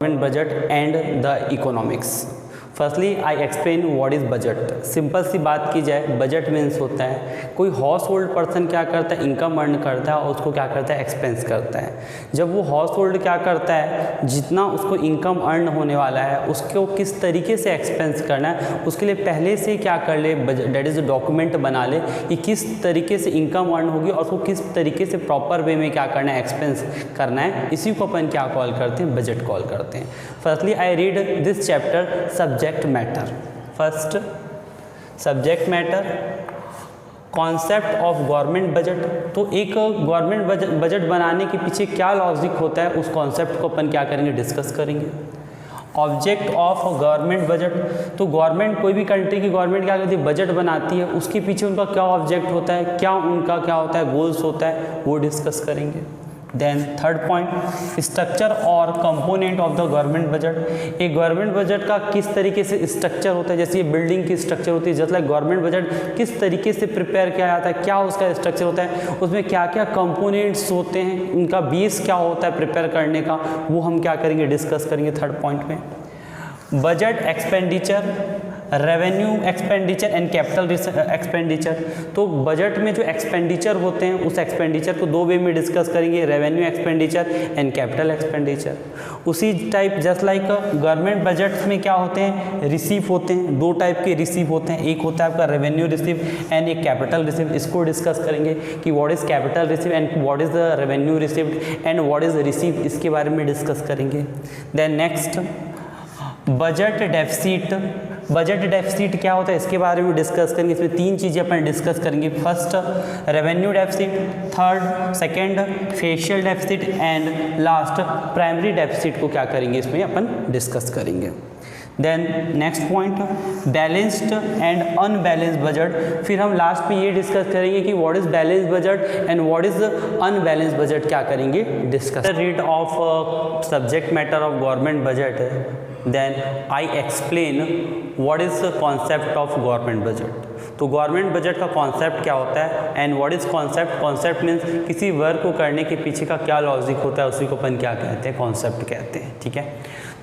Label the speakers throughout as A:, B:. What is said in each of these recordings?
A: government budget and the economics. Firstly I explain what is budget. Simple सी बात की जाए, बजट मीन्स होता है कोई हाउस होल्ड पर्सन क्या करता है, इनकम अर्न करता है और उसको क्या करता है, एक्सपेंस करता है. जब वो हाउस होल्ड क्या करता है, जितना उसको इनकम अर्न होने वाला है उसको किस तरीके से एक्सपेंस करना है, उसके लिए पहले से क्या कर ले, डेट इज़ डॉक्यूमेंट बना ले कि किस तरीके से इनकम अर्न होगी और उसको किस तरीके से प्रॉपर वे में क्या करना है, एक्सपेंस करना है. इसी को अपन क्या कॉल करते हैं, बजट कॉल करते हैं. Firstly I read this chapter subject matter. First subject matter, concept of government budget. तो एक गवर्नमेंट बजट बनाने के पीछे क्या लॉजिक होता है, उस कॉन्सेप्ट को अपन क्या करेंगे, डिस्कस करेंगे. Object of government budget. तो गवर्नमेंट, कोई भी कंट्री की गवर्नमेंट क्या करती है, बजट बनाती है, उसके पीछे उनका क्या ऑब्जेक्ट होता है, क्या उनका क्या होता है, गोल्स होता है, वो डिस्कस करेंगे. देन थर्ड पॉइंट, स्ट्रक्चर और component of the government budget. एक गवर्नमेंट बजट का किस तरीके से स्ट्रक्चर होता है, जैसे ये बिल्डिंग की स्ट्रक्चर होती है, जस्ट लाइक गवर्नमेंट बजट किस तरीके से प्रिपेयर किया जाता है, क्या उसका स्ट्रक्चर होता है, उसमें क्या क्या कंपोनेंट्स होते हैं, उनका बेस क्या होता है प्रिपेयर करने का, वो हम क्या करेंगे, डिस्कस करेंगे थर्ड पॉइंट में. Budget expenditure, revenue expenditure and capital expenditure. तो बजट में जो एक्सपेंडिचर होते हैं उस एक्सपेंडिचर को दो वे में डिस्कस करेंगे, revenue expenditure and capital expenditure. उसी type just like government budget में क्या होते हैं, रिसीव होते हैं, दो टाइप के रिसीव होते हैं, एक होता है आपका रेवेन्यू रिसीव एंड एक कैपिटल रिसीव. इसको डिस्कस करेंगे कि what is capital receive and what is the revenue received and what is receive, इसके बारे में डिस्कस करेंगे. Then next, budget deficit. Budget deficit क्या होता है, इसके बारे में डिस्कस करेंगे. इसमें तीन चीज़ें अपन डिस्कस करेंगे. First revenue deficit, third second fiscal deficit and last primary deficit को क्या करेंगे, इसमें अपन डिस्कस करेंगे. Then next point, balanced and unbalanced budget. फिर हम लास्ट में ये डिस्कस करेंगे कि what is balanced budget and what is unbalanced budget, क्या करेंगे, discuss. Read of subject matter of government budget. Then I explain what is the concept of government budget. तो government budget का concept क्या होता है and what is concept. Concept means किसी work को करने के पीछे का क्या लॉजिक होता है, उसी को अपन क्या कहते हैं, कॉन्सेप्ट कहते हैं. ठीक है.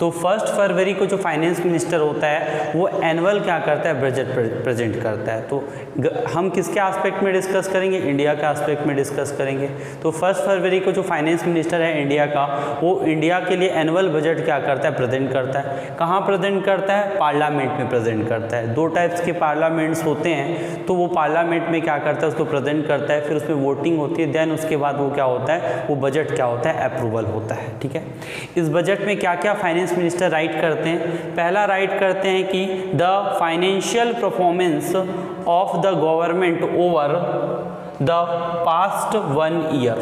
A: तो 1 फरवरी को जो फाइनेंस मिनिस्टर होता है वो एनुअल क्या करता है, बजट प्रेजेंट करता है. तो हम किसके एस्पेक्ट में डिस्कस करेंगे, इंडिया के एस्पेक्ट में डिस्कस करेंगे. तो 1 फरवरी को जो फाइनेंस मिनिस्टर है इंडिया का, वो इंडिया के लिए एनुअल बजट क्या करता है, प्रेजेंट करता है. कहाँ प्रेजेंट करता है, पार्लियामेंट में प्रेजेंट करता है. दो टाइप्स के पार्लियामेंट्स होते हैं, तो वो पार्लियामेंट में क्या करता है, उसको प्रेजेंट करता है, फिर उसमें वोटिंग होती है, देन उसके बाद वो क्या होता है, वो बजट क्या होता है, अप्रूवल होता है. ठीक है. इस बजट में क्या क्या फाइनेंस मिनिस्टर राइट करते हैं. पहला राइट करते हैं कि the financial performance of the government over the past 1 year.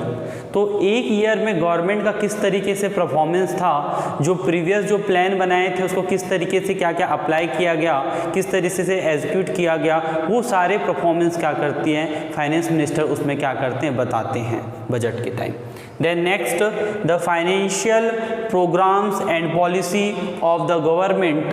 A: तो एक ईयर में गवर्नमेंट का किस तरीके से परफॉर्मेंस था, जो प्रीवियस जो प्लान बनाए थे उसको किस तरीके से क्या क्या अप्लाई किया गया, किस तरीके से एग्जीक्यूट किया गया, वो सारे परफॉर्मेंस क्या करती हैं फाइनेंस मिनिस्टर, उसमें क्या करते हैं, बताते हैं बजट के time. Then next, the financial programs and policy of the government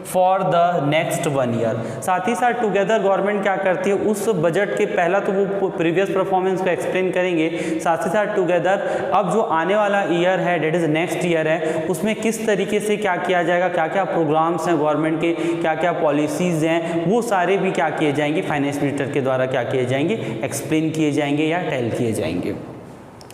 A: for the next 1 year. साथ ही साथ टुगेदर गवर्नमेंट क्या करती है, उस बजट के पहला तो वो प्रीवियस परफॉर्मेंस को एक्सप्लेन करेंगे, साथ ही साथ टुगेदर अब जो आने वाला ईयर है, डेट इज़ नेक्स्ट ईयर है, उसमें किस तरीके से क्या किया जाएगा, क्या क्या प्रोग्राम्स हैं गवर्नमेंट के, क्या क्या पॉलिसीज़ हैं, वो सारे भी क्या किए जाएंगे, फाइनेंस मिनिस्टर के द्वारा क्या किए जाएंगे, एक्सप्लेन किए जाएंगे या टेल किए जाएंगे.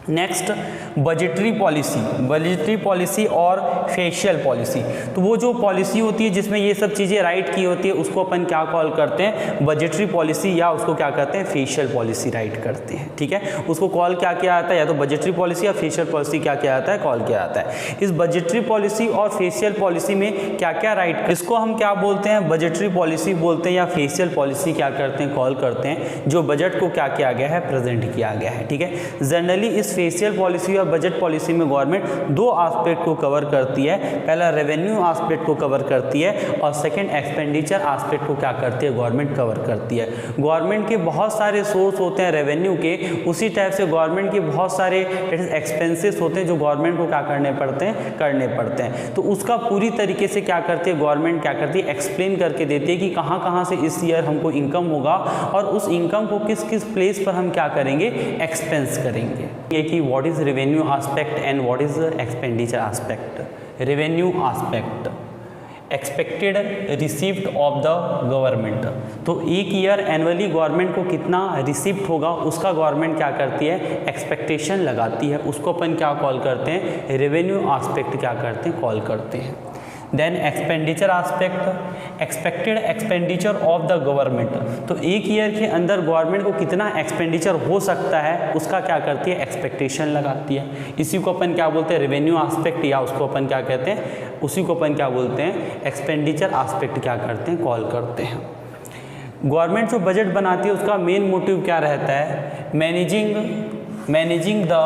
A: Next, budgetary policy. Budgetary policy और फेशियल पॉलिसी. तो वो जो पॉलिसी होती है जिसमें ये सब चीज़ें राइट की होती है उसको अपन क्या कॉल करते हैं, बजटरी पॉलिसी, या उसको क्या कहते हैं, फेशियल पॉलिसी राइट करते हैं. ठीक है. उसको कॉल क्या किया जाता है, या तो बजटरी पॉलिसी या फेशियल पॉलिसी क्या किया जाता है, कॉल किया जाता है. इस बजटरी पॉलिसी और फेशियल पॉलिसी में क्या क्या राइट, इसको हम क्या बोलते हैं, बजटरी पॉलिसी बोलते हैं या फेशियल पॉलिसी क्या करते हैं, कॉल करते हैं, जो बजट को क्या किया गया है, प्रेजेंट किया गया है. ठीक है. जनरली इस फेशियल पॉलिसी और बजट पॉलिसी में गवर्नमेंट दो एस्पेक्ट को कवर करती है. पहला रेवेन्यू एस्पेक्ट को कवर करती है और सेकंड एक्सपेंडिचर एस्पेक्ट को क्या करती है, गवर्नमेंट कवर करती है. गवर्नमेंट के बहुत सारे सोर्स होते हैं रेवेन्यू के, उसी टाइप से गवर्नमेंट के बहुत सारे एक्सपेंसेस होते हैं जो गवर्नमेंट को क्या करने पड़ते हैं. तो उसका पूरी तरीके से क्या करती है गवर्नमेंट, क्या करती है, एक्सप्लेन करके देती है कि कहाँ कहाँ से इस ईयर हमको इनकम होगा और उस इनकम को किस किस प्लेस पर हम क्या करेंगे, एक्सपेंस करेंगे. ये कि what is revenue aspect and what is expenditure aspect. Revenue aspect, expected receipt of the government. तो एक ईयर एनुअली गवर्नमेंट को कितना रिसीप्ट होगा उसका गवर्नमेंट क्या करती है, एक्सपेक्टेशन लगाती है, उसको अपन क्या कॉल करते हैं, रेवेन्यू आस्पेक्ट क्या करते हैं, कॉल करते हैं। Then expenditure aspect, expected expenditure of the government. तो एक ईयर के अंदर गवर्नमेंट को कितना एक्सपेंडिचर हो सकता है उसका क्या करती है, एक्सपेक्टेशन लगाती है। इसी को अपन क्या बोलते हैं, रेवेन्यू आस्पेक्ट, या उसको अपन क्या कहते हैं, उसी को अपन क्या बोलते हैं, एक्सपेंडिचर आस्पेक्ट क्या करते हैं, कॉल करते हैं। गवर्नमेंट जो बजट बनाती है उसका मेन मोटिव क्या रहता है, managing the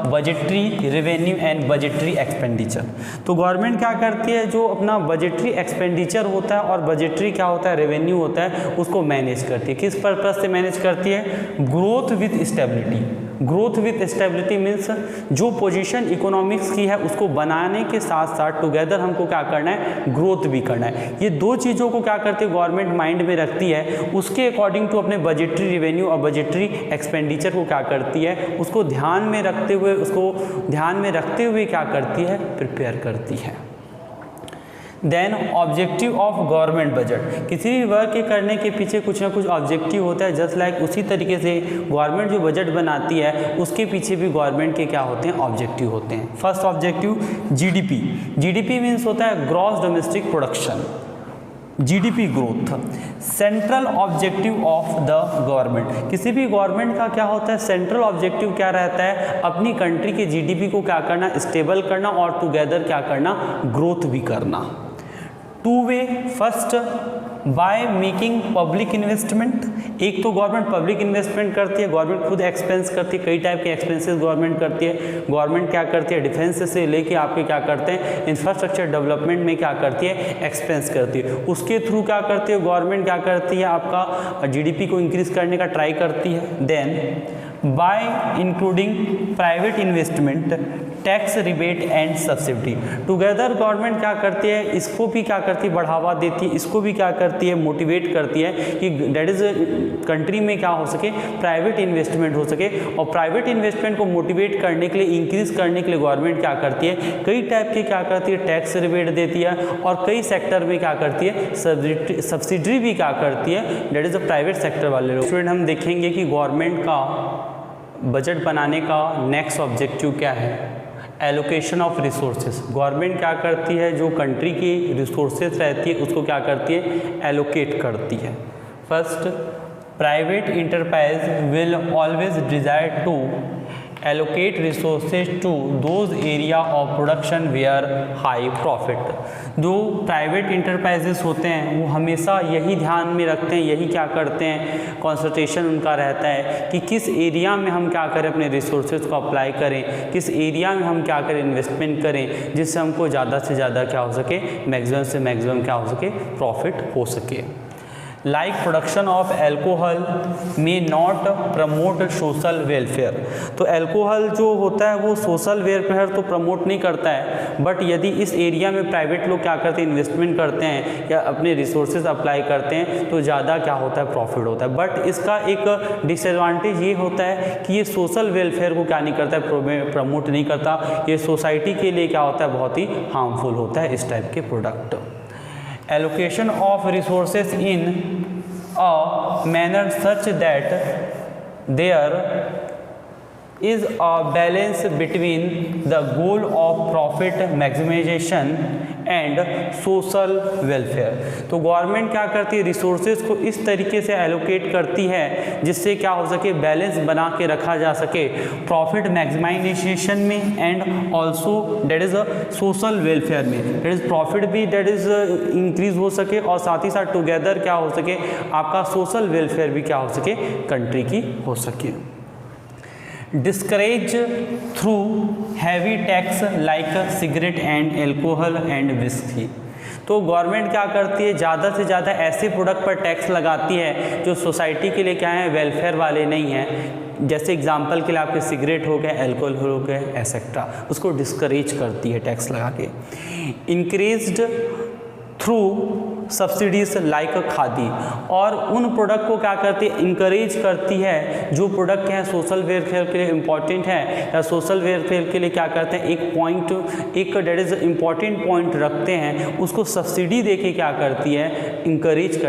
A: budgetary revenue and budgetary expenditure. तो गवर्नमेंट क्या करती है, जो अपना बजटरी एक्सपेंडिचर होता है और बजटरी क्या होता है, रेवेन्यू होता है, उसको मैनेज करती है। किस पर्पज से मैनेज करती है, growth with stability. Growth with stability means जो पोजीशन इकोनॉमिक्स की है उसको बनाने के साथ साथ टुगेदर हमको क्या करना है, ग्रोथ भी करना है। ये दो चीज़ों को क्या करती है गवर्नमेंट माइंड में रखती है, उसके अकॉर्डिंग टू अपने बजटरी रेवेन्यू और बजटरी एक्सपेंडिचर को क्या करती है, उसको ध्यान में रखते हुए क्या करती है, प्रिपेयर करती है। Then objective of government budget, किसी भी वर्क के करने के पीछे कुछ ना कुछ ऑब्जेक्टिव होता है। जस्ट लाइक उसी तरीके से गवर्नमेंट जो बजट बनाती है उसके पीछे भी गवर्नमेंट के क्या होते हैं, ऑब्जेक्टिव होते हैं। First objective GDP. GDP means होता है gross domestic production, GDP growth. Central objective of the government, किसी भी गवर्नमेंट का क्या होता है, सेंट्रल ऑब्जेक्टिव क्या रहता है, अपनी कंट्री के जीडीपी को क्या करना, स्टेबल करना और टुगेदर क्या करना, ग्रोथ भी करना। Two way, first by making public investment. एक तो गवर्नमेंट पब्लिक इन्वेस्टमेंट करती है, गवर्नमेंट खुद एक्सपेंस करती है, कई टाइप के एक्सपेंसेस गवर्नमेंट करती है। गवर्नमेंट क्या करती है, डिफेंस से लेके आपके क्या करते हैं, इंफ्रास्ट्रक्चर डेवलपमेंट में क्या करती है, एक्सपेंस करती है। उसके थ्रू क्या करती है गवर्नमेंट, क्या करती है, आपका जीडीपी को इंक्रीज करने का ट्राई करती है। Then by including private investment, tax rebate and subsidy, together government क्या करती है, इसको भी क्या करती है, बढ़ावा देती है, इसको भी क्या करती है, मोटिवेट करती है कि दैट इज कंट्री में क्या हो सके, प्राइवेट इन्वेस्टमेंट हो सके। और प्राइवेट इन्वेस्टमेंट को मोटिवेट करने के लिए, इंक्रीज करने के लिए गवर्नमेंट क्या करती है, कई टाइप की क्या करती है, टैक्स रिबेट देती है और कई सेक्टर में क्या करती है, सब्सिडी भी क्या करती है, that is a private sector वाले लोग। स्टूडेंट हम देखेंगे कि गवर्नमेंट का बजट बनाने का नेक्स्ट ऑब्जेक्टिव क्या है, एलोकेशन ऑफ रिसोर्सेज। गवर्नमेंट क्या करती है, जो कंट्री की रिसोर्सेज रहती है उसको क्या करती है, एलोकेट करती है। First, private enterprise will always desire to allocate resources to those area of production where high profit। जो प्राइवेट इंटरप्राइजेस होते हैं वो हमेशा यही ध्यान में रखते हैं, यही क्या करते हैं, कॉन्संट्रेशन उनका रहता है कि किस एरिया में हम क्या करें, अपने रिसोर्सेज को अप्लाई करें, किस एरिया में हम क्या करें, इन्वेस्टमेंट करें, जिससे हमको ज़्यादा से ज़्यादा क्या हो सके, मैक्सिमम से मैक्सिमम क्या हो सके, प्रॉफिट हो सके। Like production of alcohol may not promote social welfare. तो एल्कोहल जो होता है वो सोशल वेलफेयर तो प्रमोट नहीं करता है, बट यदि इस एरिया में प्राइवेट लोग क्या करते हैं, इन्वेस्टमेंट करते हैं या अपने रिसोर्सेज अप्लाई करते हैं तो ज़्यादा क्या होता है, प्रॉफिट होता है। बट इसका एक डिसएडवांटेज ये होता है कि ये सोशल वेलफेयर को क्या नहीं करता है, प्रमोट नहीं करता। ये सोसाइटी के लिए क्या होता है, बहुत ही हार्मफुल होता है इस टाइप के product. Allocation of resources in a manner such that there is a balance between the goal of profit maximization and social welfare. तो गवर्नमेंट क्या करती है, रिसोर्सेज को इस तरीके से एलोकेट करती है जिससे क्या हो सके, बैलेंस बना के रखा जा सके प्रॉफिट मैक्सिमाइजेशन में and also that is a social welfare में, डेट इज़ प्रॉफिट भी डेट इज़ इंक्रीज हो सके और साथ ही साथ टुगेदर क्या हो सके, आपका सोशल वेलफेयर भी क्या हो सके, कंट्री की हो सके। Discourage through heavy tax like cigarette and alcohol and whisky. तो गवर्नमेंट क्या करती है, ज़्यादा से ज़्यादा ऐसे प्रोडक्ट पर टैक्स लगाती है जो सोसाइटी के लिए क्या है, वेलफेयर वाले नहीं हैं। जैसे एग्जांपल के लिए आपके सिगरेट हो गए, एल्कोहल हो गए, एसेट्रा, उसको डिस्करेज करती है टैक्स लगा के। Increased through subsidies like khadi, और उन प्रोडक्ट को क्या करती है, इंकरेज करती है जो प्रोडक्ट क्या है सोशल वेलफेयर के लिए इंपॉर्टेंट है या सोशल वेलफेयर के लिए क्या करते हैं एक पॉइंट, एक डेट इज इंपॉर्टेंट पॉइंट रखते हैं, उसको सब्सिडी देके क्या करती है, इंकरेज